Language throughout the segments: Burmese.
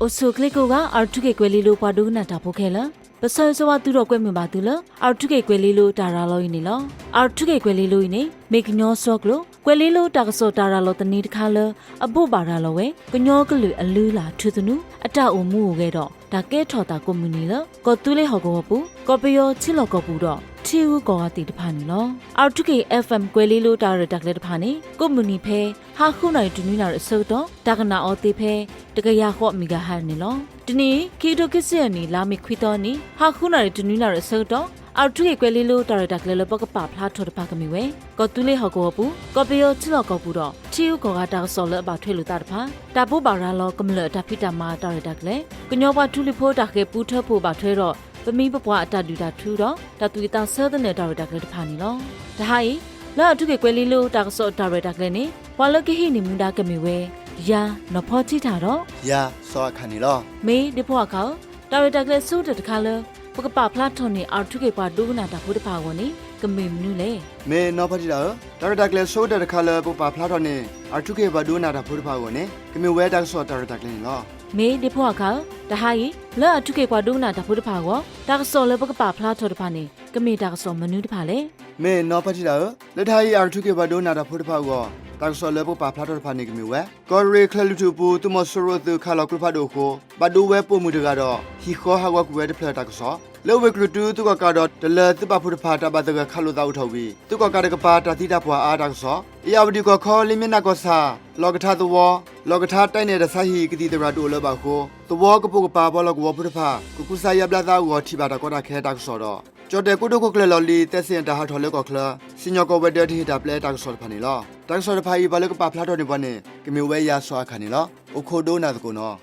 Oso klikoga artuke kwelilo padugna tapokela. Pasawa turo kwemi batula artuke kwelilo taralo inilo. Artuke kwelilo ine make no soklo. Kwelilo takaso taralo the need color a bo baralowe. Kanyokulu alula tutunu. Ata umu gedo. Take tota comunila. Kotule hogopu. Kopio chilo kopudo. Tiu goati panilo. Artuke FM kwelilo tarataklet pani. Comuni pe. Hakuna tunina soto. Takana otipe. Takaya hot miga hanilo. Dini, Kido Kisiani, Lami Quitoni, Hakuna tunina soto. Artuke kwelilo taratakle boka plato the pakamiwe. Kotule hogopu. Kopio chilo kopudo. Tiu gogata solo about Telutarpa. Tabu baralo kumle tapita ma taratakle. Kunyoba tulipo take puta po batero. The me papa taduda tudo, that we down southern directly to Panilo. The high, la took a quelilo, taxo directly, while looking him mudakamiwe. Ya, no potty taro? Ya, so canilo. May the poaco, directly suited the color, Pocapa Platoni are took a paduna that put a pawani, Gamim Nule. May no potty taro? Directly so that the color Popa Platoni are took a baduna that put a pawani, Gami where that so directly law. May the poaco, the high, la took a paduna that put a power, that so lepoca plato the pani, Gami that so manu the pale. May no potty taro? Let high are took a baduna that put a power. That so lepo plato panic me where. God recall to put to Mosoro the Caloclopado, but do wepo mudagado. He call how work where the plataxo. Low work to go cadot, the lead the Bapu pata by the Kalu out of we. To go cadapata Titapua Adaxo. Yabdico call Liminacosa. Logata the war, Logata tiny the Sahi the Radu Labaco. The walk of Papa log Wapupa, Kukusaya Blada or Tibata Kota Kedaxodo. Jode Kuduko Loli, Tessie and the Heart Holococla, Sinoco whether hit a play Daxol Panilla. Daxol Pai Baloca Plato de Bone, give me way ya so a canilla, or Codona Gono.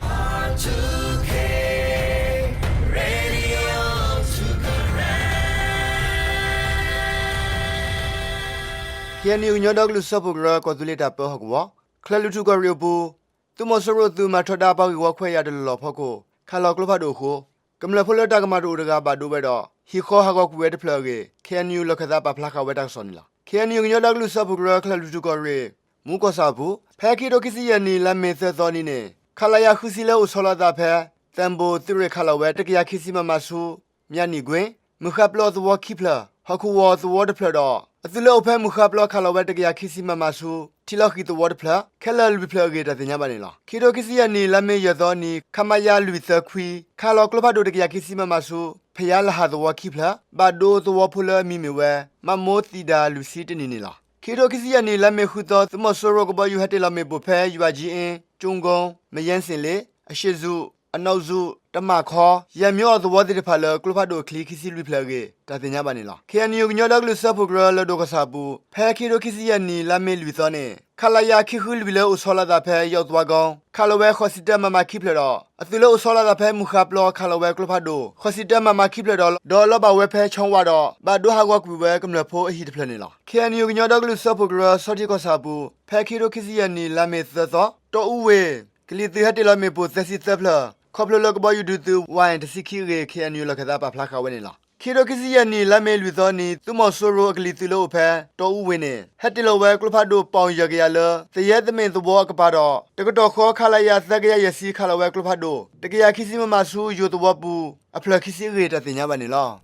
Here new Yodog Lusopogra Cotulita Pohogwa, Clalutuga Riobu, Tumosoro to Matodaba walkway at the Lopoco, Caloclopado, Gamlapola Dagamadu Badubedo. He called Hagok with the plug. Can you look at up a placa with a sonla? Can you Yodog Lusopogra Clalutuga? Mukosapu, Pakidoki and Nila Methonine, Kalaya Husila Usola pair, Tambo Three Kalawet, Yakisima Masu, Mianigwe, Muhablo the war keeper, Haku was the water plodor. At the low pen Muhablo Kalawet Yakisima Masu, Tilaki the water plug, Kala will be plugged at the Yamanila. Kidokisi and Nila Mayadoni, Kamaya Luitha Qui, Kalo Clopado de Yakisima Masu, Payala had the war keeper, but those the wapula mimiwe, Mamotida Lucitinilla. Kidokisi and Nila Mehuto, the Mosoro about you had a lame bope, you are GN, Jungo, Mayansele, a Shizu, a Nozu, the Marco, Yamio the water palo, Clopado clickisi replug, that the Yabanilla. Can you know the Sapu girl, Dogosabu, Pekidokisi and Nila Melvithone, Kalayaki Hul below Sola da Pe, Yotwagon, Calawe Hosidama Makipledo, a Thilo Sola da Pe Muhablo, Calawe Clopado, Hosidama Makipledo, Doloba Wepe Chonwado, but do have work we welcome the poor heat planilla. Can you know the Sapu girl, Sotikosabu, Pekidokisi and Nila Metho, Do Uwe, Cliti Hatila Mepo, Tessitapla. Couple look about you do to wine to secure can you look at up a placa vanilla. Kidokisi and Lamel with Oni, Tumosoro Glitilo pair, do winning. Hatilo work Lupado Pong Yagala, the yet means the walk about the Godoko Kalaya Zagaya Yasi Kalawak Lupado, the Gayakisima Masu, you the Wabu, a placisi rate at the Yavanilla.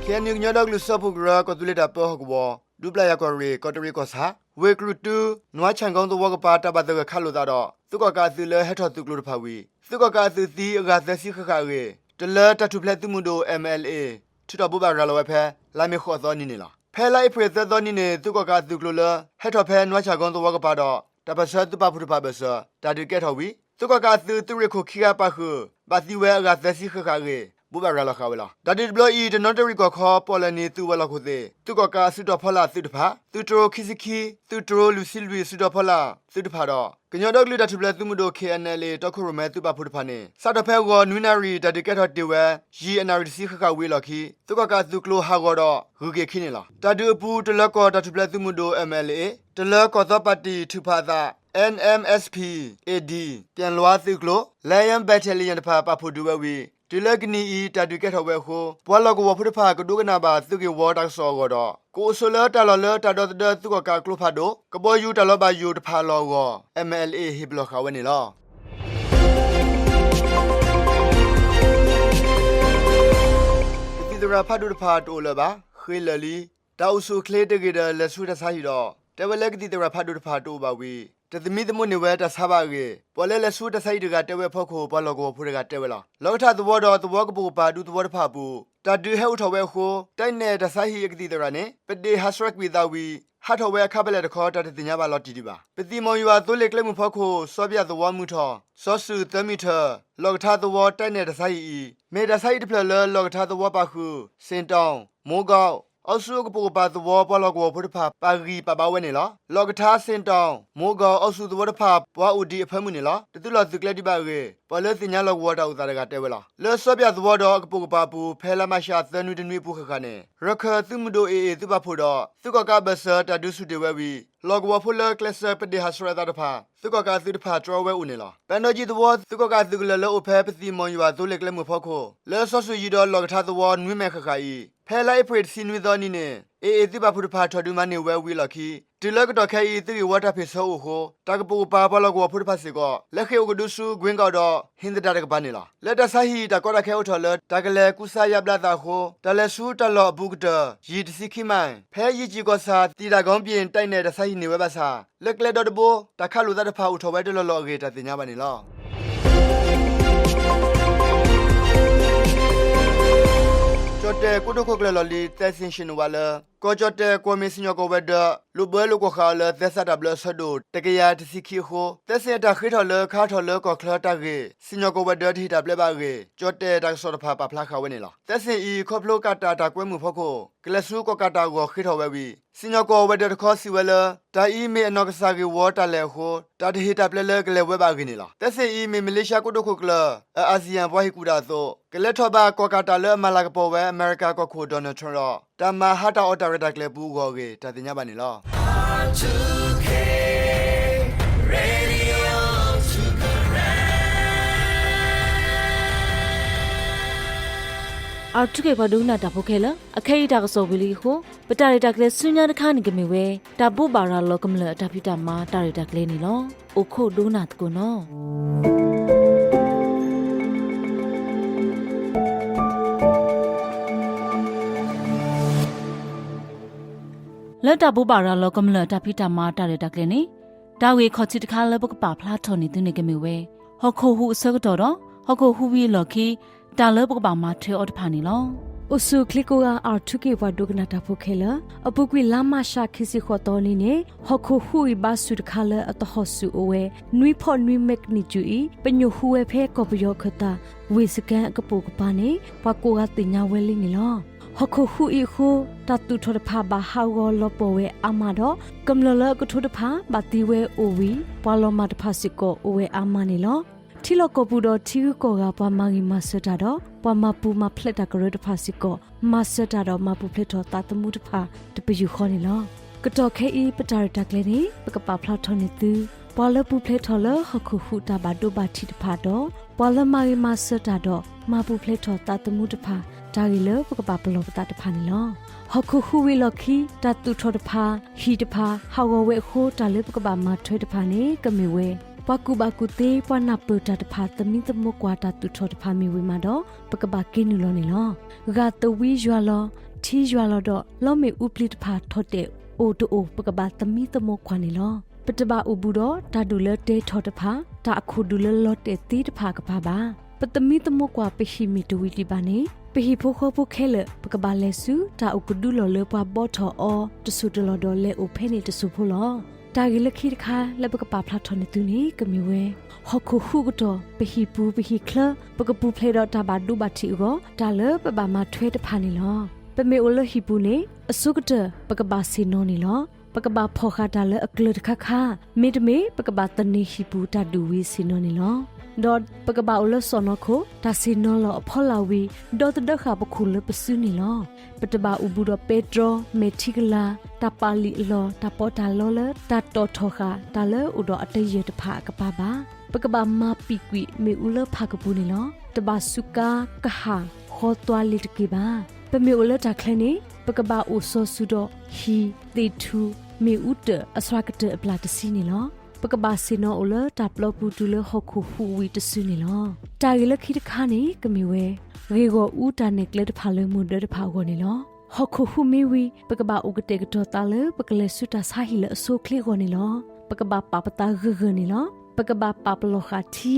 Can you know the Sapu Grak or to let up a war? Dubla Yakore, Cotoricos ha? Wake root two, no changon to walk apart about the Kaludado, Sukoka the head to Glupawi, Sukoka the Gathesicare, the letter to play the Mudo MLA, to the Buba Ralope, Lame Hothonilla. Pella Presa Donine, Sukoka the Glula, head of pen, no changon to walk apart, Tabasha to Papu Pabasa, that you get away, Sukoka the Rico Kiapahu, but you were Gathesicare. Bubarala Havela. That is blow eat not a rico cop or any to Walacote. Tucoca Sudopola Sudpa, Tutro Kisiki, Tutro Lucilvi Sudopola, Sudpado. Can you dog that to bless Mudo KNL, Tokurome to Bapurpane? Sadapago, Nunari, that they get out the way, she and I receive her Willocky, Tucoca Tuklo Hagodo, Huge Kinilla. That do put the loco that to bless Mudo MLA, the loco Zopati to Pada. NMSP, AD, Pianloa Thuglo, Lion Battalion Papa Puduawi, Tilagni eat at the get away ho, Walago Pupa, Duganaba, Thugi water saw, ကိုဆိုလတာလောတာဒတ်သူကကကလုဖာဒိုကဘောယူတလောဘယူတဖာလောကို MLA ဟိဘလခဝနေလောဒီဒရာဖာဒူဖာတိုလဘာခေလလီတောက်ဆုခလေတကေဒလက်ဆုတဆိုင်တော့တဝလက်ဒီဒရာဖာဒူဖာတိုဘာဝီတသမီသမုန်နေဝဲတဆာပါကေပေါ်လဲလက်ဆုတဆိုင်တကတဝဲဖောက်ခိုပေါ်လောကိုဖူရကတဝဲလာလောထသဘောတော်သဘောကပူပါဒူသဘောတဖာပူတတူဟဲထဝဲခိုတိုင်နေတဆိုင်ဟိကတိဒရာနေပဒေဟာစရက်ဝီသာဝီဟာထဝဲခပလက်တခေါ်တတင်ညာပါလော်တီဒီပါပတိမောယူဝါသွလေကလမှုဖောက်ခိုစောပြသဝမှုထောစောစုသမီထလောကထသဝတိုင်နေတဆိုင်ဤမေတဆိုင်တဖလလောကထသဝပါခုစင်တောင်းမိုးကောက်အောဆုကပူပါသဝပလောကောဖုတဖပါဂီပပဝဲနေလောလောကထာစင်တောင်းမိုးကောအောဆုသဝတဖဘွားဥဒီအဖမှုနေလောတတူလောသကလက်ဒီပါကေပလဲတင်ညာလောဝတာဥတာကတဲဝဲလောလဲစောပြသဝတော်ကပူပါပူဖဲလာမရှာသနွေတနွေပူခခနဲ့ရခသူမဒိုအေသူပဖို့တော့သူကကဘဆတာဒုစုတေဝဲဝီလောကဝဖလကလစပဒေဟာစရတာတဖာသူကကသူတဖာထရဝဲဥနေလောပန်တော်ကြီးသဝသူကကသူကလလောအဖဲပတိမောယူဝါသူလက်ကလမှုဖောက်ခိုလဲစောဆူကြီးတော့လောကထာသဝနွေမဲ့ခခဤဖဲလိုက်ဖရစ်စီနွေတော်နီနဲ့အေတိပါဖုတဖာထဒူမနေဝဲဝီလခီတီလကတော့ခဲဤသူဝတာဖေဆောဟိုတကပူပါပလောကဝဖုတဖာစီကလက်ခေကဒုစုဂွင်းကတော့ဟင်းတတကပနေလားလက်တဆာဟီတကောရခဲထလတကလေကုဆာယပလာတာဟိုတလဲဆူတလောဘုကတရီတစီခိမိုင်ဖဲရီကြီးကစာတီတာကောင်းပြင်တိုက်နေတဲ့ဆာဟီနေဝဲပါစာလက်ကလေတော့တဘောတခါလူသားတဖာဥထော်ပဲတလောလောကေတတင်ညာပါနေလားကျော်တဲ့ကုတုခုကလလလီတက်ဆင်ရှင်ဝါလာကောကျော်တဲ့ကွန်မရှင်ကိုဝဒလူဘဲလူကိုခါလာသက်ဆတာဘလဆဒိုတကရာတစီခီခိုသက်စတာခိထော်လခါထော်လကောခလာတာကေစင်ကိုဝဒတီတာဘလဘာကေကျော်တဲ့တက်ဆော်ဖာပပလာခဝနေလားသက်စင်ဤခေါပလိုကတာတာကွဲမှုဖို့ကိုကလဆူကိုကတာကိုခိထော်ဝဲပြီးစင်ကိုဝဒတခေါ်စီဝဲလာတာအီမေအနောက်ကစားကေဝတာလဲခိုတာတီတာဘလလကလေဝဲဘာကေနေလားသက်စင်ဤမေမလေးရှားကုတုခုကလအာဆီယံဘွားဟီကူတာသောကလက်ထော်ဘာကောကတာလဲမလာကပေါ်ဝဲအမေရိကကိုခိုဒေါ်နယ်ထရန့်တမဟာတာအော်တာရတာကလေဘူးကောကေတတင်ညာပါနေလား R2K Radio to connect အာထုကေဘဒုနာတာဖိုခဲလာအခဲတာကစောဝီလီဟုပတာရတာကလေးဆွညာတခါနေကမီဝဲတာပုပါရာလောကမလတာဖိတာမာတာရတာကလေးနီလောအခုဒုနာတကုနောလက်တာပုပါရာလောကမလတာဖိတာမာတာရတာကလေးနီတာဝေခေါ်ချစ်တခါလဘကပါဖလားထော်နေသူနေကမီဝဲဟောခိုဟုအစကတော့ဟောခိုဟုဝီလော်ခီတာလဘကပါမာထေအော်တဖာနီလောอุสุคลิโกอาอาร์ทุเกวาดุกนาตาโพเคลอปุกวิลามาชาคิสิขอตอนีเนฮอกโคหุยบาสุดคาเลอตฮอสุโอเวนุยพอนุยเมกนิจุอีปญุหุเวเพกอบยอขตาเวสแกนกะโปกปาเนปะโกกาติญาเวลิงิลอฮอกโคหุอีโคตาตุทอดพาบาฮาวอลอปเวอามาดอกำลลกะทุดพาบาติเวโอวีปาลอมาตพาสิโกโอเวอามานิลอที่ลกบูดอที่ก็กาปามางิมาสดาดอปามาปูมาเพลตากรดพาสิโกมาสดาดอมาปูเพลตอตาตมุตพาตปอยู่ขอนี่ลอกะตอแค่อีปตาริตากเลนี่ปะกะปาพลาทอนี่ตือปาลปูเพลทอลฮคุหุตาบาดุบาทิตพาดอปาลมางิมาสดาดอมาปูเพลทอตาตมุตพาตาริเลปะกะปาปลอปตาตพานี่ลอฮคุหุวิลอคีตาตุทอตพาฮีตพาฮาวเวโคตาเลปะกะปามาถวยตพานี่กะเมเวปากูบากูเตปานาเปตาตพาตมิตมกวาตาตุทอตพามีวิมาดอปกบากินุลอนี่ลอกาตวีจวาลอทีจวาลอดอลอเมอุปลิตพาทอเตโอโตโอปกบาตมิตมกวานี่ลอปตบาอุบูดอตาดูเลเตทอตพาตาอคูดูเลลอเตตีตพากะพาบาปตมิตมกวาเปหิมิตวิติบานีเปหิโพโคโพเคเลปกบาเลสุตาอุกดูลอเลปาบอทออตสุดลอดอเลโอเพนีตสุโพลอตากิลคีตคาและปกปาพลาทอนในตุนี้ก็มีเวฮอกคูฮูกตอไปฮีปูไปฮีเคลปกปูเพลดอตาบาดูบาติโกตาเลปบามาถวยตพานี่ลอปเมโอเลฮีปูเนอสุกตปกบาซิโนนี่ลอปกบาพอคาตาเลอกลดคาคาเมดเมปกบาตนีฮีปูตาดูวีซิโนนี่ลอดอดปกบาโอเลสอนอโคตาซิโนลอพอลาวีดอตเดคาปคุเลปซุนี่ลอปตบาอุบูดอเปโตรเมทิกลาตาปาลิลอตาปอตาลอเลตาตอทอคาตาเลอุดออเตเยตพากะปาบาปกบามาปีกวิเมอุเลพากะปูนี่ลอตบาสุกากะหาขอตัวลิตกิบาเปเมอุเลตาเคลนีป ပကဘာအိုဆိုဆူဒဟီတေထူမေဥတအစရကတပလာတစီနီလောပကဘာစနောအိုလတပ်လပူတူလဟခုဟူဝီတဆူနီလောတာဂီလခိတခါနေကမီဝဲရေကိုဦးတာနေကလက်တဖာလမှုဒတဖာကိုနီလောဟခုဟူမီဝီပကဘာဥကတေကတောတာလပကလက်ဆူတာဆာဟီလအဆိုကလီကိုနီလောပကဘာပပတာဂဂနီလောပကဘာပပလောခါတီ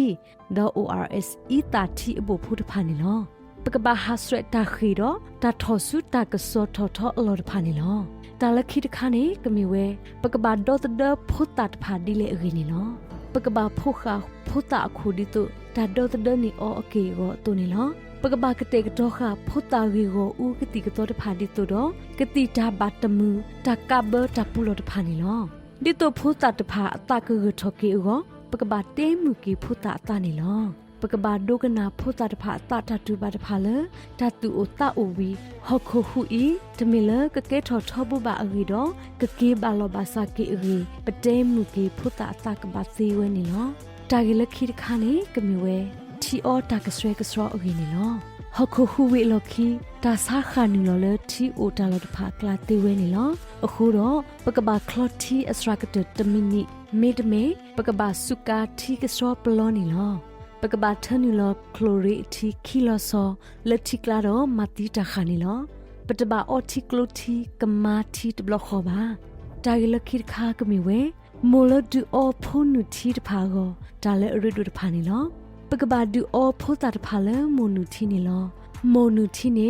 ဒေါ် ORS ဤတာတီအဘဖုတဖာနီလောပကဘာဟာစရတာခီတော့တာထောဆုတာကစောထောထောအလောတဖာနီလောတာလခိတခါနေကမီဝဲပကဘာဒေါ်တဒဖုတာတဖာဒီလေအဂီနီလောပကဘာဖုခါဖုတာအခုဒီတုတာဒေါ်တဒနီအောအကေကိုတူနီလောပကဘာကတေကတော့ခဖုတာရီကိုဦးကတိကတော့တဖာဒီတုတော့ကတိတာဘတ်တမူတာကဘတာပူလောတဖာနီလောဒီတုဖုတာတဖာအတကရထောကေကိုပကဘာတဲမူကီဖုတာအတနီလောပကဘာဒုကနာဖုတာတဖာတာတတူပါတဖာလတတူအိုတာအိုဝီဟခုဟူဤတမီလကကဲထောထောဘူပါအဂီတော့ကကေဘာလောဘာစာကေအဂီပတဲမူကီဖုတာအတကဘာစီဝဲနီလောတာဂီလခိတခါနေကမီဝဲတီအောတာကစရဲကစရောအဂီနီလောဟခုဟူဝီလော်ခီတာဆာခါနီလောလတီအိုတာလောတဖာကလာတေဝဲနီလောအခုတော့ပကဘာခလော့တီအစရကတတမီနီမေတမေပကဘာစုကာတီကစရောပလောနီလောပကဘာထနီလောကလိုရီတီခီလောဆောလက်တီကလာတော့မတီတာခါနီလောပတဘာအော်တီကလိုတီကမာတီတဘလခောပါတာဂီလခိခါကမီဝဲမိုလဒူအောဖုန်နူတီတဖာကိုဒါလည်းအရဒူတဖာနီလောပကဘာဒူအောဖိုတာတဖာလဲမိုနူတီနီလောမိုနူတီနေ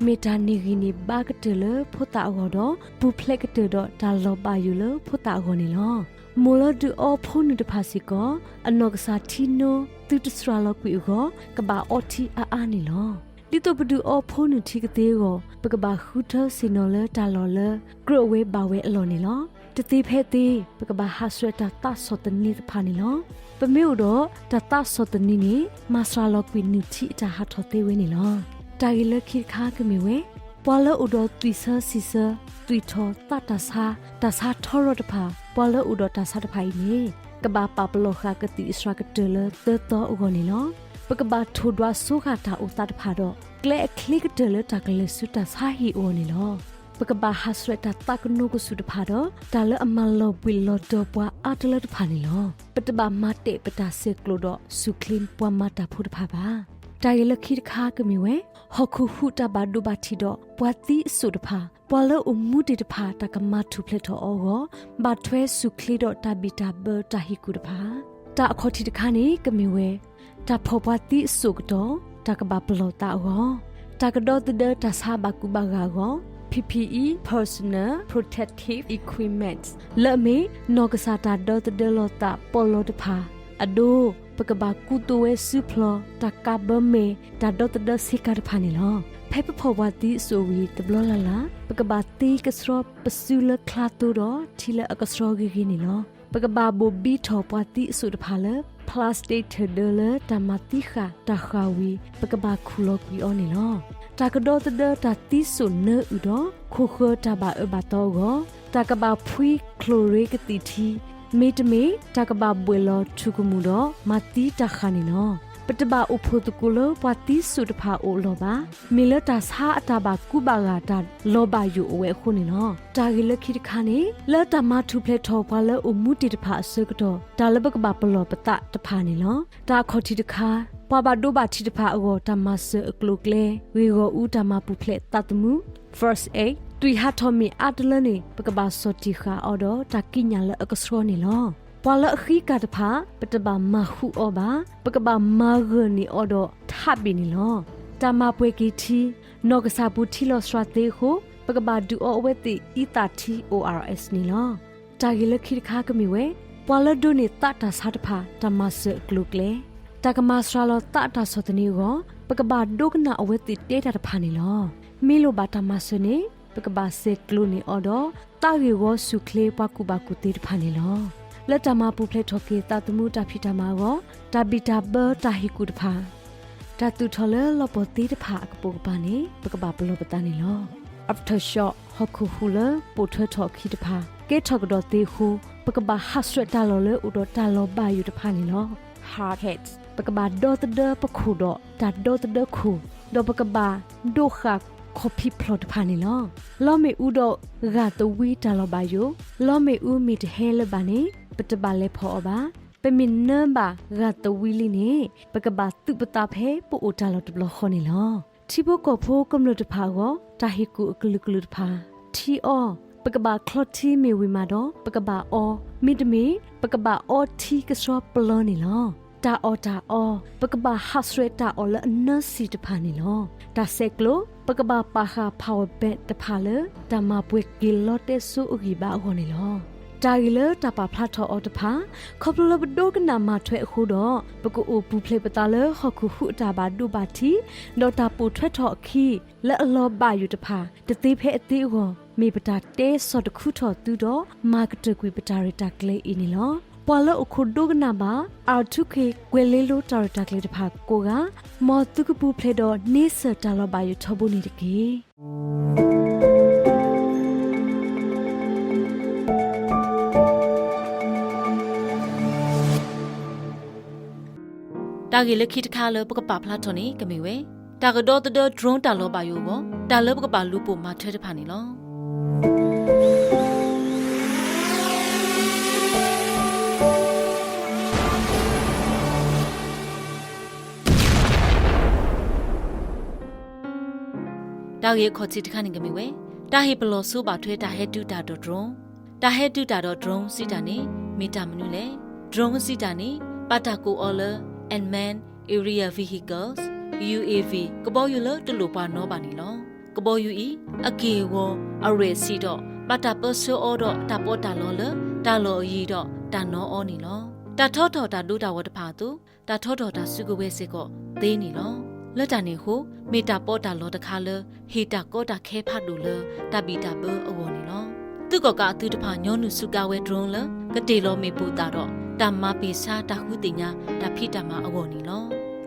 မေတာနီဂီနီဘာကတလဖိုတာအောတော့ဘူဖလက်ကတတော့ဒါလောပါယူလဖိုတာအောနီလောမိုလဒူအောဖုန်နူတဖာစီကိုအနောက်ကစားတီနိုတူတစရာလောက်ကွေကိုကဘာအော်တီအာနီလောဒီတော့ဘဒူအောဖုန်နူတီကတဲ့ကိုပကဘာခူထစီနိုလတာလောလဂရဝဲဘာဝဲအလောနီလောတတိဖဲတိပကဘာဟာဆွဲတာတဆောတနီတဖာနီလောပမေဥတော့တတဆောတနီနီမဆရာလောက်ကွေနူတီတာဟာထောသေးဝဲနီလောတာဂီလခိခါကမီဝဲပွာလဥတော်တွီဆာစီဆာတွီထောတတဆာတဆာထောရတဖာပွာလဥတော်တဆာတဖိုင်နီကဘာပပလောခကတိစရကတလတတော်ဥဂနီလောပကဘာထူဒွာဆုခတာဥတတဖာတော့ကလဲခလိကတလတကလဆုတဆာဟီအိုနီလောပကဘာဟာစရတာတကနုကဆုတဖာတော့ဒါလအမလောဘီလောတော့ပွာအတလတဖာနီလောပတဘာမတေပတာဆေကလိုတော့ဆုခလင်းပွာမတာဖုတဖာပါတာရလခိခါကမီဝဲဟခုဟုတဘာဒုဘာတီတော့ပွာတိဆုတဖာပွာလအမှုတေတဖာတကမထုဖလက်တော့အောဘာထွဲဆုခလီတော့တဘီတာဘတာဟီကူတဖာတာအခေါ်တီတခါနေကမီဝဲတာဖောပွာတိဆုကတော့တကဘာပလောတာအောတကတော့တတဆာဘကူဘာဂါကော PPE Personal Protective Equipment လမေနောကစားတာဒေါ်တဒလောတာပေါ်လောတဖာအဒိုပကဘာကူတိုဝဲဆူဖလောတကဘမေတာဒေါ်တဒစီကာဖာနီလောဖေပဖောဝတိဆိုဝီတဘလလလာပကဘာတီကစရောပဆူလခလာတူတော့ထီလအကစရောဂီဂီနီလောပကဘာဘိုဘီထောပွားတိဆိုတဖာလပလတ်စတစ်ထဒလတမတိခာတခါဝီပကဘာခူလောကွီအောနီလောတာကဒေါ်တဒတာတိဆုနေဥတော့ခိုခတာဘာအဘတော့ကိုတာကဘာဖွီကလိုရေကတိတီမေတမေတာကဘာဘွေလောထုကမှုတော့မတိတခါနီနောပတဘာဥဖို့တကူလောပတိဆုတဖာအိုလောပါမီလတာစာအတာဘာကုဘာဂါတာလောဘာယူအဝဲခုနေနောတာဂီလခိတခါနေလတမထုဖလက်ထောပါလောအမှုတိတဖာအစကတော့ဒါလဘကဘာပလောပတတဖာနေလောတာခေါတိတခါပဘာဒိုဘာတိတဖာအောတမဆအကလုကလေဝေကိုဦးတမပုဖလက်တတ်မှု first aid တွီဟာထောမီအတလနေပကဘာစောတိခါအော်တော့တာကိညာလအကစရောနေလောပွာလအခီကတဖာပတဘာမခုအောဘာပကဘာမာဂနီအော်တော့ထပ်ဘီနီလောတာမပွေကီတီနောကစာပူတီလောစရတေခုပကဘာဒူအောဝဲတိအီတာတီ ORS နီလောတာဂီလခိခါကမီဝဲပွာလဒိုနေတတာစာတဖာတမဆကလုကလေတကမစရာလောတတာစောတနီကိုပကဘာဒုကနာအဝဲတိတေတာတဖာနီလောမီလိုဘာတမဆနေပကဘာဆေကလုနီအော်တော့တာဂီဝဆုခလေပကူဘကူတေတဖာနီလောလက်တမပူဖလက်ထောကေတတမှုတဖိတမာကိုတဘီတာဘတာဟီကူတဖာတတူထော်လလပတိတဖာအကပုကပါနေပကဘာပလောပတနီလော after shot ဟခုဟူလပိုထွထော်ခိတဖာကေထော်ကဒတေခုပကဘာဟဆွတ်တလောလဥဒတလောဘာယူတဖာနီလော hard heads ပကဘာဒေါ်တဒပခုဒတာဒေါ်တဒခုဒေါ်ပကဘာဒိုခ coffee plot ဖာနေလောလောမေဥတော့ဂါတဝီတာလောပါယိုလောမေဥမီတဟဲလပါနေပတပါလေဖောပါပမင်နံပါဂါတဝီလီနေပကဘာတုပတာဖဲပိုအိုတာလောတဘလခေါနေလောတီဘကိုဖိုကမ္လတဖာကိုတာဟီကူအကလုကလုတဖာတီအောပကဘာခလတီမီဝီမာတော့ပကဘာအောမီတမီပကဘာအောတီကစောပလောနေလောတာအောပကဘာဟတ်စရတာအောလနစီတဖာနေလောတာဆက်ကလိုပကဘာပါခါဖောက်ဘက်တဖာလေတမပွေကီလော့တဲဆူအဂီဘာခေါနေလောတာဂီလတပါဖလာထောအော်တဖာခေါပလဘဒိုကနာမထွဲအခုတော့ပကူအိုပူဖလေပတာလေခခုခုတာဘာဒူဘာတီဒေါ်တာပူထွဲထောအခီလက်အလောဘာယူတဖာတသေးဖဲအသေးကိုမေပတာတဲစောတခုထောသူတော့မာကတကွေပတာရတာကလေးအင်းနီလောပွာလအခုဒိုကနာဘာအာထုခေကွယ်လေးလိုတာရတာကလေးတဖာကိုကမော်တုကပူဖလေတော့နေစတာလောဘာယူထဘူးနေတကေတာဂီလက်ခိတခါလပကပဖလာထော်နေကမီဝဲတာကတော့တဒဒရုန်းတာလောပါယောဘောတာလပကပလူပိုမာထွဲတဖာနေလောတာဂီခေါ်ချီတခါနေကမီဝဲတာဟေပလောဆိုပါထွဲတာဟဲတူတာတော့ဒရုန်းတာဟဲတူတာတော့ဒရုန်းစီတာနေမီတာမနုလေဒရုန်းစီတာနေပါတာကိုအော်လာand man area vehicles UAV ကဘောယူလတလူပါနောပါနီလောကဘောယူဤအကေဝအရေစီတော့ပတာပဆောအောတော့တပေါ်တာလောလတာလောဤတော့တာနောအောနီလောတာထောထောတာဒူတာဝတဖာသူတာထောထောတာစုကဝဲစစ်ကောသေးနီလောလက်တနေဟုမေတာပေါ်တာလောတခါလဟီတာကောတာခဲဖတ်တူလတပီတာဘောအဝနီလောသူကကအသူတဖာညောနုစုကဝဲဒရုန်းလကတေလောမေပူတာတော့တမပေစာတခုတင်ညာတဖိတမအဝနီလော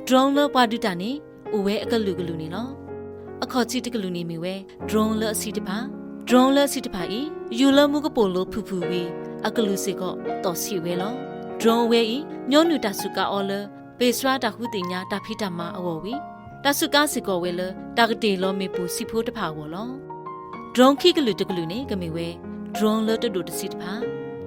ဒရုန်းလပွားဒူတာနေအိုဝဲအကလူကလူနေလောအခေါ်ချီတကလူနေမီဝဲဒရုန်းလအစီတပါဒရုန်းလအစီတပါဤယူလမှုကပိုလိုဖူဖူဝီအကလူစေကောတော်စီဝဲလောဒရုန်းဝဲဤညောနုတဆုကအော်လပေစရာတခုတင်ညာတဖိတမအဝဝီတဆုကစေကောဝဲလတကတေလောမေပူစီဖိုးတဖာဝလောဒရုန်းခိကလူတကလူနေကမီဝဲဒရုန်းလတတူတစီတပါ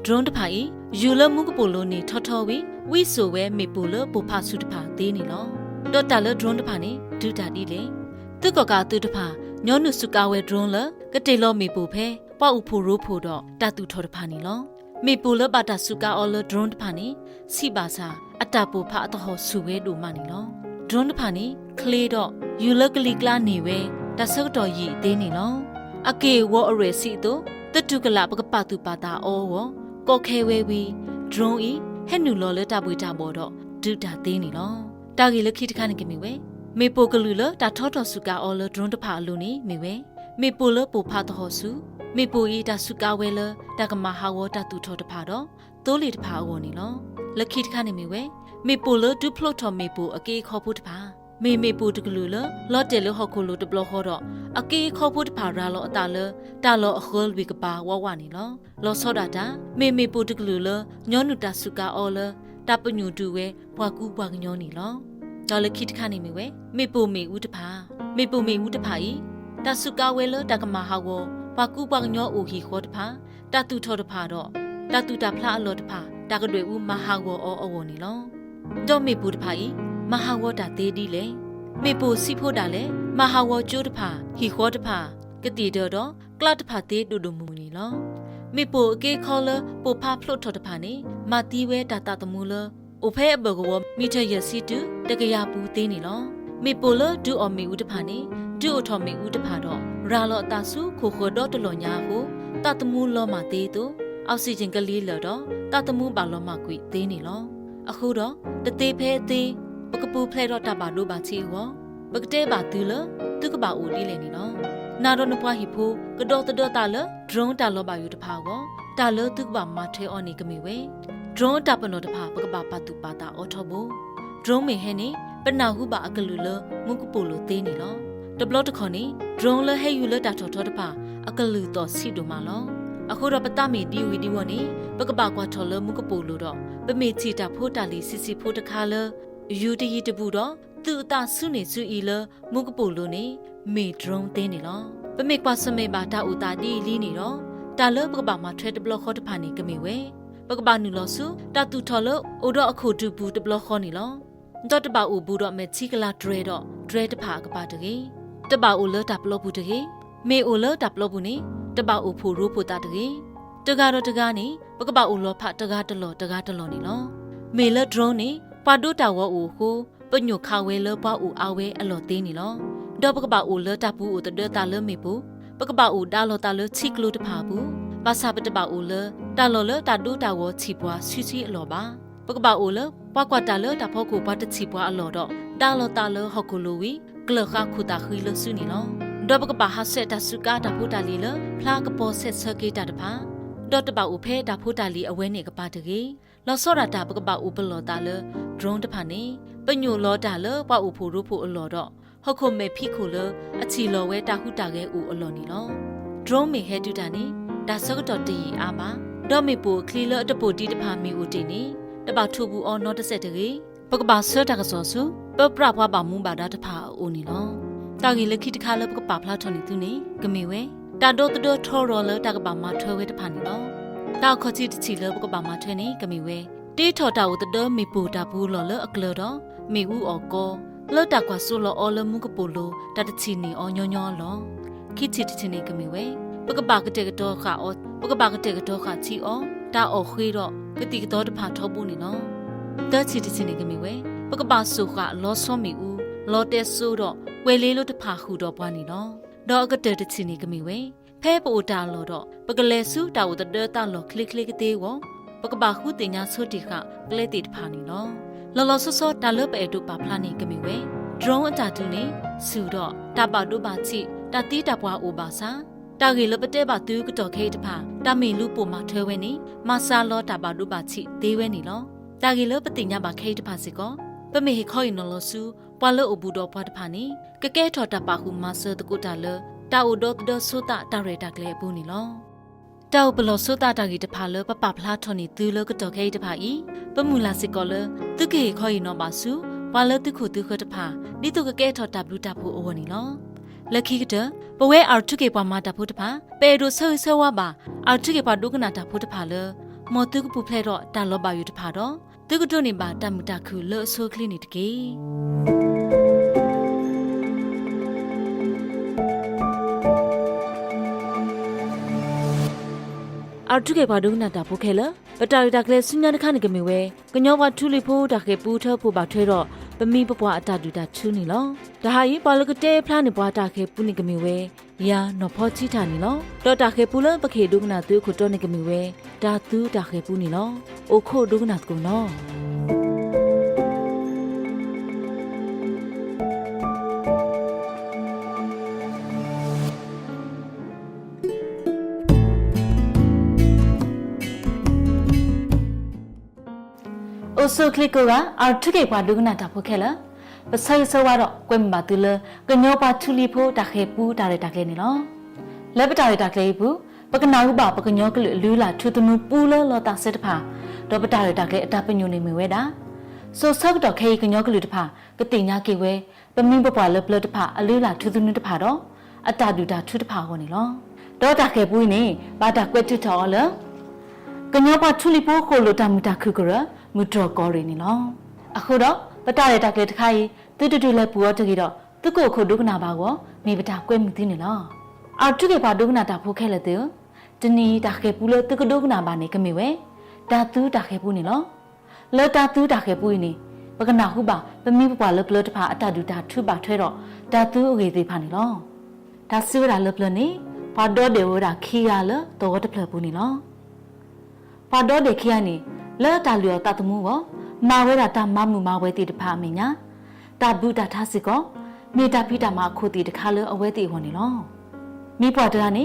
ဒရုန်းတဖာဤယူလမှုကပိုလိုနေထောထောဝီဝီဆိုဝဲမေပူလပူဖာဆုတဖာသေးနေလောတော့တာလဒရုန်းတဖာနေဒူတာဒီလေသူကကသူတဖာညောနုစုကဝဲဒရုန်းလကတေလောမေပူဖဲပွားဥဖိုရိုးဖိုတော့တတူထောတဖာနေလောမေပူလပါတာစုကအော်လဒရုန်းတဖာနေစီပါစာအတပူဖာအတဟောစုဝဲဒူမနေလောဒရုန်းတဖာနေကလေးတော့ယူလကလီကလာနေဝဲတဆုတ်တော်ရီသေးနေလောအကေဝအရေစီတို့တတုကလာပကပတူပါတာအောဝကောခဲဝဲဝီဒရုန်းဤဟဲ့နူလောလတပွေတာဘောတော့ဒူတာသေးနေလောတာဂီလခိတခါနေကမီဝဲမေပိုကလူလတာထောတော်စုကအော်လဒရုန်းတဖာလူနေမီဝဲမေပိုလပိုဖာတဟောစုမေပိုဤတာစုကဝဲလတကမဟာဝတာတူထောတဖာတော့တိုးလီတဖာဝနေလောလခိတခါနေမီဝဲမေပိုလဒူဖလို့ထောမေပိုအကေခေါ်ဖို့တဖာမေပိုတကလူလလော့တယ်လဟော်ကိုလိုတဘလဟောတော့အကေခေါ်ဖို့တဖာရာလောအတာလတာလောအခေါ်ဝီကပါဝဝနေလောလောစောဒတာမေပိုတကလူလညောနုတာစုကအော်လတပညူတူဝဲဘွာကူဘွာကညောနေလောတော်လခိတခါနေမီဝဲမေပိုမေဦးတဖာမေပိုမေဦးတဖာဤတဆုကဝဲလတကမဟာဝဘွာကူဘွာကညောအိုဟီခေါ်တဖာတတူထောတဖာတော့တတူတာဖလားအလောတဖာတကတွေဦးမဟာဝအောအဝနေလောတော့မေပူတဖာဤမဟာဝတာသေးဒီလေမေပိုစီဖို့တာလေမဟာဝကျိုးတဖာဟီခေါ်တဖာကတိတော့ကလတ်တဖာသေးတူတူမူနေလောမေပိုအကေခေါ်လပိုဖာဖလို့ထော်တဖာနေမတီဝဲတာတာတမူလအိုဖဲအဘကဝမီထရစီတူတကရပူသေးနေလောမေပိုလဒူအော်မေဦးတဖာနေဒူအထော်မေဦးတဖာတော့ရာလောတာစုခိုခိုတော့တလောညာကိုတတမူလောမသေးတူအောက်ဆီဂျင်ကလေးလောတော့တတမူပါလောမကွေသေးနေလောအခုတော့တသေးဖဲသေးပကပူဖလဲတော့တပါလို့ပါချီဝပကတဲပါသူလသူကပါဦးလေးလေနေနော်နာတော့နပွားဟီဖိုကတော့တတော့တာလဒရုန်းတာလောပါယူတဖာကောတာလသူကပါမထဲအော်နေကမီဝဲဒရုန်းတာပနောတဖာပကပါပတ်တူပါတာအော်ထောဘူဒရုန်းမေဟဲနေပနာဟုပါအကလူလမုကပိုလိုသေးနေလောတဘလတ်ခေါနေဒရုန်းလဟဲယူလတာထောထောတဖာအကလူတော့စီတူမာလောအခုတော့ပတမေတီဝီဒီဝနေပကပါကွာထော်လမုကပိုလိုတော့ပမေချီတာဖိုးတာလီစီစီဖိုးတခါလယူတရီတပူတော့ သူအတာဆုနေစုဤလမုကပူလိုနေမေဒရုံတင်းနေလောပမေကွာစမေဘာတာဥတာဒီလီနေတော့တာလပကဘာမှာထွဲတဘလခေါ်တဖာနေကမေဝဲပကဘာနူလောစုတာတူထော်လို့အိုတော့အခုတူဘူးတဘလခေါ်နေလောတော့တပါဦးဘူးတော့မဲချီကလာဒရဲတော့ဒရဲတဖာကပါတကြီးတပါဦးလတာဘလဘူးတကြီးမေအိုလတာဘလဘူးနေတပါဦးဖိုရိုးပိုတာတကြီးတကားတော့တကားနေပကဘာဦးလောဖတကားတလောနေလောမေလဒရုံနေပါဒိုတာဝအိုကိုပညုခါဝဲလပွားဦးအဝဲအလော်သေးနေလောတော့ပကဘာဦးလတာဘူးဦးတဒတာလမေဘူးပကဘာဦးတာလောတာလချီကလိုတဖာဘူးဘာသာပတဘာဦးလတာလောလတာဒိုတာဝချီပွားဆွီဆွီအလော်ပါပကဘာဦးလပွားကွာတာလတာဖောက်ကိုပွားတချီပွားအလော်တော့တာလောတာလဟောက်ကိုလိုဝီကလခါခုတာခီလဆုနေလောတော့ပကဘာဟာဆက်တာစုကာတာဖို့တာလီလဖလာကပေါ်ဆက်ဆကေတာတဖာတော့တဘာဦးဖဲတာဖို့တာလီအဝဲနေကပါတကြီးလောစောရတာပကဘာဦးပလောတာလဒရုံတဖာနေပညိုလောတာလပွားဦးဖို့ရဖို့အလော်တော့ဟုတ်ခုမေဖိခုလအချီလောဝဲတာဟုတာခဲဦးအလော်နေလောဒရုံမေဟဲတူတာနေဒါစကတော့တီအားပါတော့မေပူခလီလတပူတီတဖာမီဦးတင်နေတပထူဘူးအော်နော့တဆက်တကြီးပကဘာဆောတာကဆောဆူပပရဖွားပါမူပါတာတဖာအိုနေလောတာကြီးလက်ခိတခါလပကပါဖလာထော်နေသူနေကမေဝဲတာဒိုတဒိုထော်ရောလတာကပါမထွဲဝဲတဖာနေလောတာခေါချီတချီလပကပါမထွဲနေကမေဝဲတေးထော်တာဦးတဒမေပူတာဘူးလောလအကလောတော့မေဦးအော်ကောလောတာကွာဆိုလောအော်လမှုကပူလိုတတချီနေအော်ညောညောလောခိချီတချီနေကမေဝဲပကပါကတဲ့ကတော့ခါအော်ပကပါကတဲ့ကတော့ခါချီအော်တာအော်ခွေးတော့ကတိကတော့တဖာထောက်ဖို့နေနော်တချီတချီနေကမေဝဲပကပါဆိုခါလောစောမီဦးလောတဲဆိုတော့ဝဲလေးလို့တဖာခူတော့ပွားနေနော်တော့ကတဲ့တချီနေကမေဝဲဖဲပူတာလို့တော့ပကလဲစုတာဦးတဲ့တာလို့ခလစ်ခလစ်ကတဲ့ဝပကပါခုတင်ညာဆိုတီခကလဲတီတဖာနေနော်လောလောဆောဆောတာလပဲတို့ပါဖလာနေကမေဝဲဒရုံအတာတူနေစူတော့တာပါတို့ပါချီတာတီတာပွားအိုပါစာတာဂီလပတဲ့ပါသူကတော့ခဲတဖာတာမီလူပိုမှာထွဲဝဲနေမဆာလောတာပါတို့ပါချီသေးဝဲနေလောတာဂီလပတင်ညာပါခဲတဖာစီကောပမေဟခေါ်ရင်လောဆူပွာလောအဘူတော်ပွားတဖာနေကကဲထော်တာပါခုမဆာတကုတာလတာအိုဒေါဒဆိုတာတာရတာကလေးဘူးနေလောတောက်ဘလောဆိုတာတာဂီတဖာလပပဖလားထော်နေသူလကတော့ခဲတဖာဤပမူလာစီကောလသူကေခေါ်ရင်တော့ပါဆူပွာလတခုသူခတဖာဒီတုကကဲထော်တာဘလူတာဖို့အဝနေလောလက်ခိကတပဝဲအာထုကေပွားမတာဖို့တဖာပေဒိုဆောဆောဝါပါအာထုကေပွားဒုကနာတာဖို့တဖာလမောတုကပူဖလဲတော့တာလောပါယူတဖာတော့သူကတို့နေပါတမူတာခုလောဆိုကလင်းနေတကေအာထုကေပွားဒုကနာတာဖို့ခဲလပတာရီတာကလေးစညာတခါနေကမေဝဲကညောပါထူလီဖို့တာကေပူထောဖို့ပါထွဲတော့ပမီပပွားအတာတူတာချူနေလောဒါဟာရင်ပါလကတဲ့ဖလားနေပွားတာခေပူနေကမီဝဲရာနော်ဖောချီတာနေလောတော့တာခေပူလပခေဒုကနာသူခုတော့နေကမီဝဲဒါသူတာခေပူနေလောအိုခိုဒုကနာကုနောအိုဆိုကလစ်ကိုကအာထုကေပွားဒုကနာတာဖို့ခဲလားပစိုက်ဆောတော့ကွမ်ဘာတူလကညောပါထူလီဖို့တာခေပူတာရတာကလေးနေလောလက်ပတာရတာကလေးဘူးပကနာဟုပါပကညောကလူလာထူတနူပူလောတာစစ်တဖာတော့ပတာရတာကလေးအတာပညုနေမီဝဲတာဆိုဆောက်တော့ခေကညောကလူတဖာကတိညာကေဝဲပမင်းပပွားလပလတဖာအလူလာထူတနူတဖာတော့အတာဒူတာထူတဖာဟောနေလောတော့တာခေပူနေဘာတာကွက်ထူထော်လကညောပါထူလီဖို့ကိုလိုတာမီတာခုကရမူတော်ကောရီနေလောအခုတော့ပတာရတာကလေးတခါကြီးတူတူလဲပူရတကြီးတော့သူကိုခုဒုက္ခနာပါကောမိပတာကွဲမိသိနေလားအာထုကေပါဒုက္ခနာတာဖို့ခဲလဲတဲ့တနီတာခေပူလဲသူကဒုက္ခနာပါနေကမေဝဲတာသူတာခေပူနေလောလဲတာသူတာခေပူနေပကနာဟုပါပမိပပွားလပလတဖာအတဒူတာထုပါထွဲတော့တာသူအကေသေးဖာနေလောဒါစူရာလပလနေပါတော့ဒေဝရာခီယာလတော့တဖလပူနေလောပါတော့ဒေခီယာနေလဲတာလျောတတမှုကောမာဝဲတာတာမမှုမာဝဲတိတဖာမင်းညာတာဘူတာထားစီကောမေတာဖိတာမှာခုတီတခါလအဝဲတီဟောနေလောမိပွားတရာနေ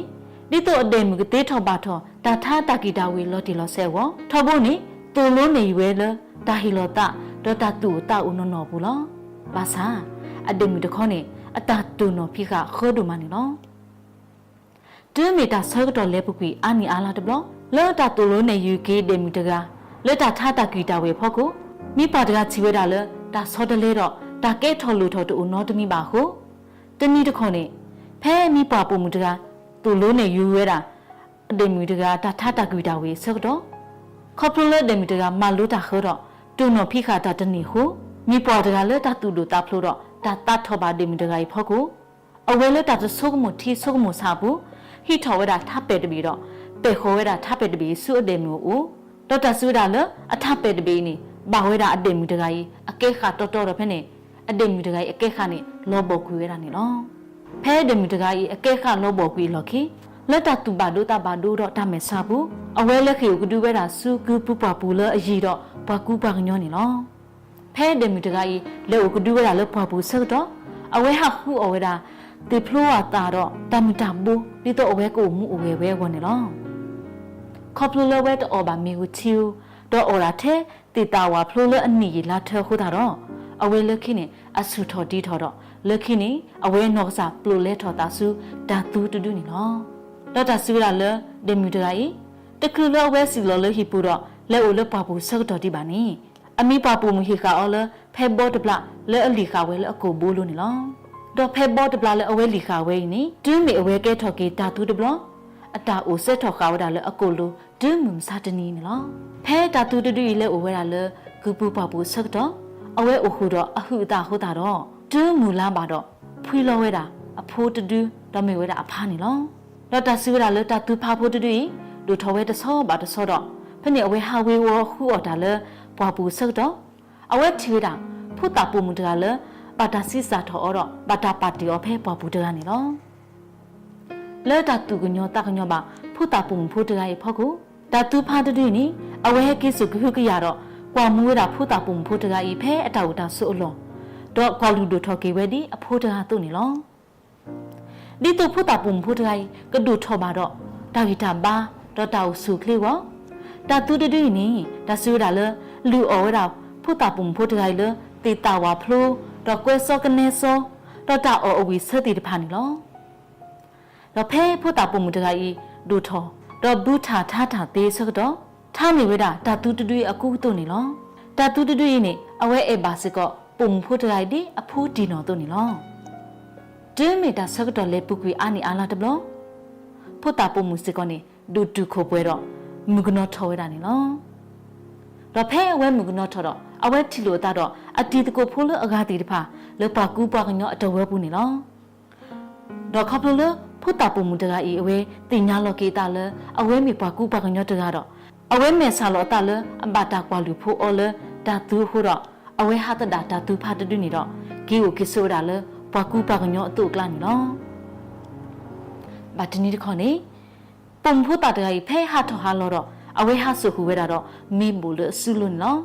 ဒီတော့အတေမကတေးထောပါထောတာထားတာကီတာဝေလော်တီလော်ဆဲဝထောဖို့နေတူလုံးနေရွယ်လတာဟီလောတာဒေါတာတူတာဦးနော်နော်ဘူးလောဘာသာအတေမီတခေါနေအတာတူနော်ဖိကခေါ်ဒူမနေလောဒဲမီတာဆောကတော့လဲပုကွီအာနီအားလာတဘလောတာတူလုံးနေယူကေဒေမီတကလက်တာထားတာကီတာဝေဖို့ကိုမိပါတကချီဝဲတာလဲတာဆောတလဲတော့ တာကဲထော်လူထော်တူနော်တမီပါဟုတနည်းတခေါနေဖဲမိပွားပုံမူတကသူလုံးနေယူရဲတာအတေမီတကတာထတာကွေတာဝေဆက်တော့ခေါပလလေတေမီတကမလူတာခေါတော့တူနော်ဖိခါတာတနေဟုမိပွားတကလည်းတာတူလူတာဖလို့တော့တာတတ်ထောပါတေမီတကကြီးဖောက်ကိုအဝဲလက်တာဆုကမှုထီဆုကမှုစားဘူးဟိထော်ဝဲတာထပဲတပြီးတော့ပေခေါ်ဝဲတာထပဲတပြီးစုအတေမျိုးဦးဒေါက်တာဆူဒါလအထပဲတပြီးနေဘာဝဲတာအတေမီတကကြီးအကဲခါတော်တော်တော့ဖဲနေအတေမီတကကြီးအကဲခါနေလောဘောကွေးရတာနေနော်ဖဲတေမီတကကြီးအကဲခါလောဘောကွေးလော်ခီလက်တာတူပါတို့တာပါတို့တော့တာမဲစားဘူးအဝဲလက်ခေကိုကတူဝဲတာစုကူပူပါပူလအကြီးတော့ဘကူပါကညောနေနော်ဖဲတေမီတကကြီးလက်ကိုကတူဝဲတာလက်ပွားပူဆက်တော့အဝဲဟာခုအဝဲတာတေဖလိုဝတာတော့တမတာဘူးဒီတော့အဝဲကိုမှုအဝဲဝဲဝင်နေနော်ခေါပလလဝဲတော့ဘာမီဟုချီတော့အော်လာတဲ့တေတာဝါဖလိုလအနီလာထခုတာတော့အဝဲလက်ခိနေအဆူထော်တီထော်တော့လက်ခိနေအဝဲနော့စာပလိုလဲထော်တာစုဒါတူတူတူနေနော်ဒေါက်တာဆူလာလေဒေမီတရာတကလဝဲစီလောလဟီပူတော့လဲအိုလပပူဆက်တော်ဒီပါနေအမီပပူမဟီကာအော်လဖဲဘော့တပလာလဲအလီခါဝဲလဲအကိုဘိုးလို့နေလောတော့ဖဲဘော့တပလာလဲအဝဲလီခါဝဲနေတွင်းမီအဝဲကဲထော်ကေတာတူတဘလအတာအိုဆက်ထော်ခါဝဒါလဲအကိုလိုဒင်းမုံစာတနီနေလောဖဲတာတူတူလဲအိုဝဲတာလဲဂူပူပပူဆက်တော့အဝဲအိုခုတော့အဟုတာဟုတ်တာတော့တွင်းမူလာပါတော့ဖွေးလောဝဲတာအဖိုးတူတော့မေဝဲတာအဖားနေလောဒေါက်တာဆူရာလတာတူဖာဖို့တူဒူထော်ဝဲတဆောပါတဆောတော့ဖနေအဝဲဟာဝဲဝဟူအော်တာလဲပွားပူဆောတော့အဝဲချီတာဖုတာပူမူတကလဲပါတာစစ်စာထော်တော့ပါတာပါတီော်ဖဲပွားပူတကနေလောလဲတာတူကညောတာကညောပါဖုတာပူမူဖုတကရေဖောက်ကိုတာတူဖာတူနီအဝဲကိစုခုကရတော့ကွာမူရတာဖုတာပူမူဖုတကရေဖဲအတောက်တာဆုအလွန်တော့ကောလူဒူထော်ကေဝဲဒီအဖိုးတကသူ့နေလောဒီတူဖုတာပုံဖုတရိုင်ကဒုထောပါတော့တာဂီတာဘာတော့တောက်စုကလေးဝတာတူတူနီဒါဆူဒါလလူအော်ဝဲတာဖုတာပုံဖုတရိုင်လတေတာဝါဖလိုတော့ကွဲစောကနေစောတော့တာအော်အဝီစတိတဖာနီလောတော့ဖဲဖုတာပုံမတရိုင်ဒုထောတော့ဘူးထာထာသေးစကတော့ထားနေဝဲတာတာတူတူအကူတုန်နီလောတာတူတူနေအဝဲအေဘာစကောပုံဖုတရိုင်ဒီအဖူးဒီနော်တုန်နီလောဒင်းမီတာဆက်တော်လေပုကွေအာနီအာလာတဘလဖုတာပုံမှုစကောနေဒူတူခိုပွဲတော့မုကနောထောဝဲတာနေလောတော့ဖဲအဝဲမုကနောထောတော့အဝဲတီလိုတာတော့အတီတကိုဖိုးလအကားတီတဖာလေပါကူပါကညောအတော်ဝဲပူနေလောတော့ခပ်လို့ဖုတာပုံမှုတကအီအဝဲတင်ညာလောကေတာလေအဝဲမီပါကူပါကညောတကတော့အဝဲမဲဆာလောတာလေအဘတာကွာလူဖိုးအော်လေတာတူဟိုတော့အဝဲဟာတတာတာတူဖာတူနေတော့ဂီကိုကိဆိုတာလေပွားကူပါကညောအတုကလာနေလောဘာတနီတခေါနေပုံဖို့တာတကကြီးဖဲဟာထော်ဟာလောတော့အဝဲဟာဆုခူဝဲတာတော့မေဘူလဆူလွန်းလော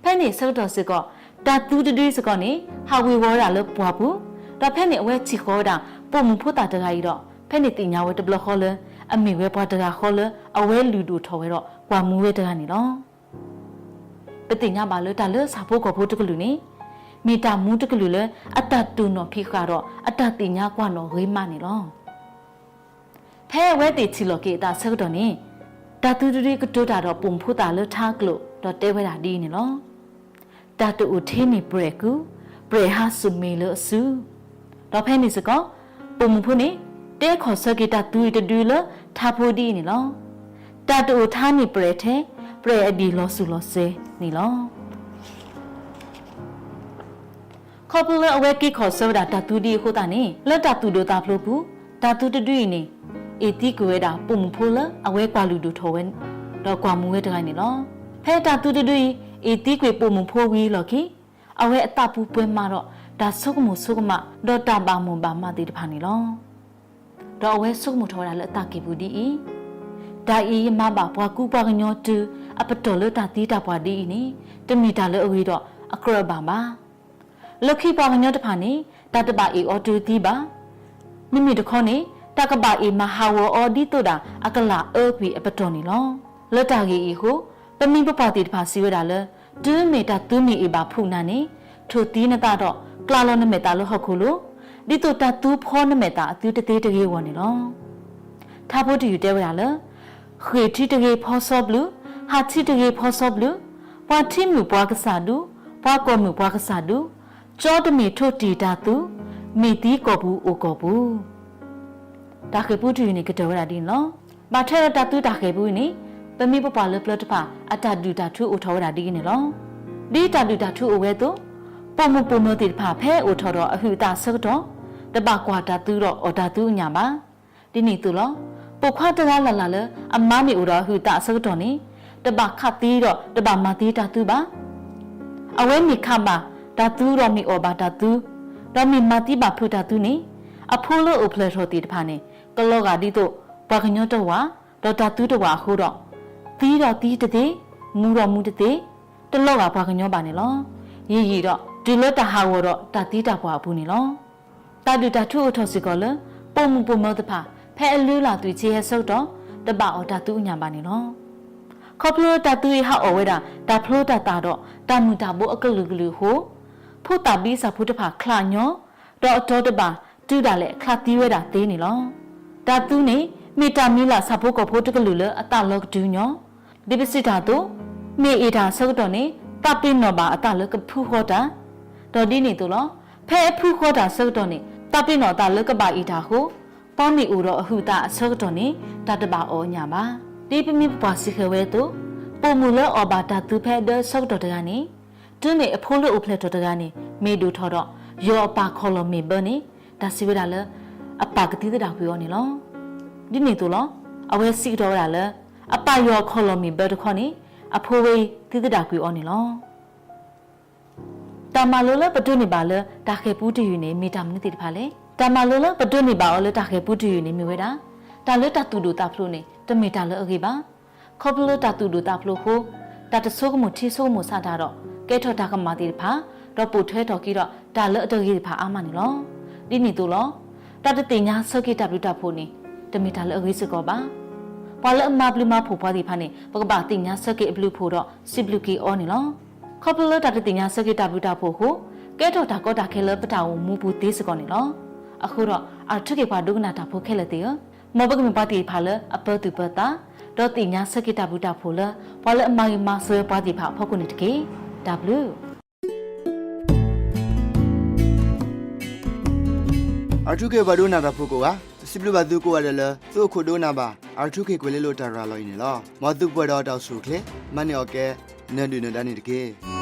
ဖဲနေဆောက်တော်စကောတာတူတူစကောနေဟာဝေဝေါ်တာလပွားဘူးတော့ဖဲနေအဝဲချီခေါ်တာပုံဖို့တာတကကြီးတော့ဖဲနေတင်ညာဝဲတဘလခေါ်လအမေဝဲပွားတကခေါ်လအဝဲလူတူထော်ဝဲတော့ကွာမူဝဲတကနေလောပတင်ညာပါလို့တာလစာဖို့ကောဖို့တကလူနေမီတာမူတကလူလေအတတူနော်ဖိကတော့အတတိညာကွာနော်ဝေးမနေလောဖဲဝဲတီချီလောကေတာဆက်တော့နေတာတူတူကတိုးတာတော့ပုံဖို့တာလထားကလို့တော့တဲဝဲတာဒီနေလောတာတူဦးသေးနေပရကူပရဟာဆုမေလဆူတော့ဖဲနေစကောပုံဖို့နေတဲခေါ်စကေတာတူတူလထားဖို့ဒီနေလောတာတူထားနေပရတဲ့ပရအဒီလောဆူလောစေနေလောခေါပလအဝဲကိခေါ်ဆောဒါတာတူဒီဟိုတာနေလက်တာတူဒိုတာဖလို့ဘူးတာတူတူနေအတီကွေတာပုံဖိုလအဝဲကွာလူဒူထောဝဲတော့ကွာမူဝဲတကိုင်းနေလောဖဲတာတူတူအတီကွေပုံမဖိုးဝီလော်ခီအဝဲအတပူပွဲမှာတော့ဒါဆုကမှုဆုကမတော့တာပါမွန်ပါမတိတဖာနေလောတော့အဝဲဆုကမှုထောတာလက်အတကေဘူးဒီဒါအီမဘာပွားကူပွားကညောတူအပတော်လတာတီတာပွားဒီနေတမီတာလဲအဝေးတော့အကရဘာပါလခိပါကညောတဖာနေတတပါအေအော်တူတီပါမိမိတခေါနေတကပါအေမဟာဝအော်ဒီတိုတာအကလာအပီအပတော်နေလောလတာကြီးဤဟုတမိပပတိတဖာစီဝဲတာလဲဒူးမီတာတူးမီအေပါဖုနာနေထိုတီးနတာတော့ကလာလောနမေတာလဟုတ်ခုလို့ဒီတိုတာတူးဖောနမေတာအတူတသေးတကြီးဝနေလောထားဖို့တူတဲဝဲတာလဲခေတီတကြီးဖောဆောဘလူဟာချီတကြီးဖောဆောဘလူပွားတိမှုပွားကစားဒူပွားကောမှုပွားကစားဒူ ကြောတမီထိုတီတာသူမိတီကောဘူးအိုကောဘူးတာခေပူတူနေကတော်ရဒီနော်မထဲတာသူတာခေဘူးနေပမိပပလပလတပါအတဒူတာထူအိုထောရဒီနေလောဒီတာဒူတာထူအိုဝဲသူပုံမပုံမတိဖာဖဲအိုထောတော့အဟူတာဆကတော့တပကွာတာသူတော့အော်တာသူညာပါဒီနေသူလောပုခွာတလားလာလေအမမီအိုတော့ဟူတာဆကတော့နေတပခတ်တီးတော့တပမတီးတာသူပါအဝဲမိခမတာသူတော့မိအော်ပါတာသူတော့မိမတီးပါဖူတာသူနေအဖိုးလို့အိုဖလက်ထော်တီတဖာနေကလောကဒီတော့ဘာကညောတော့ဝါတော့တာသူတော့ဝါဟိုတော့တီးတော့တီးတဲ့မူတော့မူတဲ့တလောကဘာကညောပါနေလောရီရီတော့ဒီလောတဟာဝတော့တာတီးတာပွားဘူးနေလောတာဒူတာထုထော်စီကောလပုံမပုံမတဖာဖဲအလူလာသူချေရဆုတ်တော့တပအော်တာသူညာပါနေလောခေါပလိုတာသူရဟအော်ဝဲတာတာဖလိုတာတာတော့တာမူတာဘိုအကလူကလူဟိုဖို့တာပြီးစာဖို့တဖာခလာညောတော့တော့တပါတူတာလေခလာတီးဝဲတာသေးနေလောတာသူနေမီတာမီလာစာဖို့ကဖို့တကလူလအတလောကဒူညောဒီပစစ်တာတော့မေအေတာဆုတ်တော့နေတပိနောပါအတလကဖူခေါ်တာတော်ဒီနေသူလောဖဲဖူခေါ်တာဆုတ်တော့နေတပိနောတာလကပါဤတာဟုပေါနီဦးတော့အဟုတာအဆုတ်တော့နေတာတပါအောညာပါဒီပမိပွားစီခွဲသူပုံမူလောအဘာတာသူဖဲဒဆုတ်တော့တကနေတွင်းနေအဖိုးလို့အဖလက်တော့တကနေမေဒူထော်တော့ယောအပါခေါ်လို့မေဘနေတာစီဝရလအပါကတိတာပြောနေလောဒီနေသူလောအဝဲစီတော့ရလအပယောခေါ်လို့မေဘတခေါနေအဖိုးဝေးတိတိတာကွေအော်နေလောတမလိုလပတွနေပါလတာခေပူတီယူနေမိတာမနတိတဖာလေတမလိုလပတွနေပါအော်လတာခေပူတီယူနေမြဝဲတာတာလတတူတူတာဖလို့နေတမေတာလအကေပါခေါပလတတူတူတာဖလို့ဟိုတာတဆိုးကမှုထီဆိုးမှုစတာတော့ကဲထော်တာကမာတိတဖာတော့ပူထွဲတော်ကြီးတော့တာလအတော်ကြီးတဖာအာမနေလောဒီနေတူလောတာတတင်ညာဆော့ကီတာပလူတာဖို့နေတမေတာလအကေစကောပါဘာလအမဘလူမဖို့ပွားဒီဖာနေပကပါတင်ညာဆော့ကီဘလူဖို့တော့စီဘလူကီအော်နေလောခေါပလတာတတင်ညာဆော့ကီတာပလူတာဖို့ဟိုကဲထော်တာကောတာခဲလပတာဝမူပူသေးစကောနေလောအခုတော့အထုကေပါဒုကနာတာဖို့ခဲလက်တေမောဘကမပါတီဖာလအပတူပတာတော့တင်ညာဆော့ကီတာပလူတာဖို့လဘာလအမမဆွဲပွားဒီဖာဖို့ကုနေတကေ W Artuke baduna da poko wa siblu badu ko wala so khodona ba Artuke kwele lo tara lo ine lo ma tu pwa do taw su kle man yo ke nan du nan da ni de ke